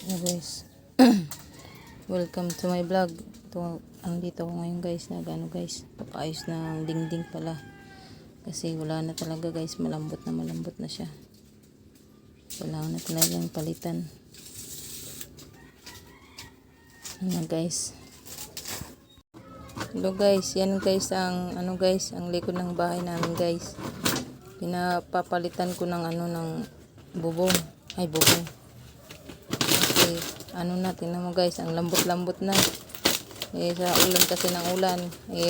Hello guys. Welcome to my vlog. Andito ako ngayon guys, papaayos ng dingding pala. Kasi wala na talaga guys, malambot na siya. Kailangan na talagang palitan. Ayan guys. Hello guys, yan guys ang ang likod ng bahay namin guys. Pinapapalitan ko ng ng bubong. Bubong. Kasi tingnan mo guys, ang lambot-lambot na. Sa ulan kasi ng ulan,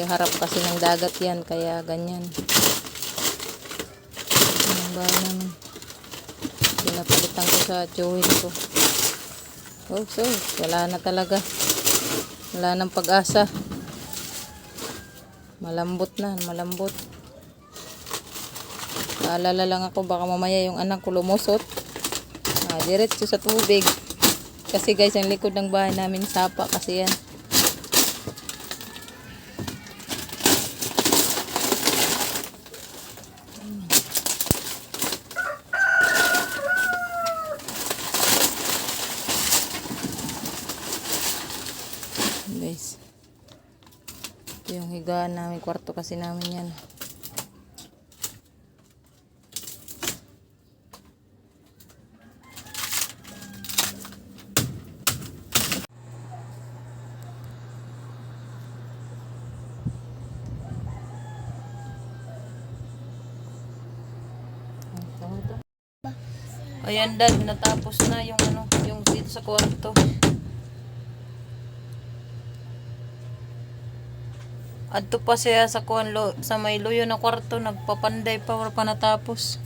harap kasi ng dagat yan, kaya ganyan. Ang bahay namin. Pinapalitan ko sa join ko. So, wala na talaga. Wala nang pag-asa. Malambot. Naalala lang ako, baka mamaya yung anak ko lumusot. Diretso sa tubig. Kasi guys, ang likod ng bahay namin sapa kasi yan. Guys, ito yung higaan namin, kwarto kasi namin yan. Ayan dad, natapos na yung yung dito sa kwarto. Adto pa siya sa sa may luyo na kwarto, nagpapanday pa wala pa natapos.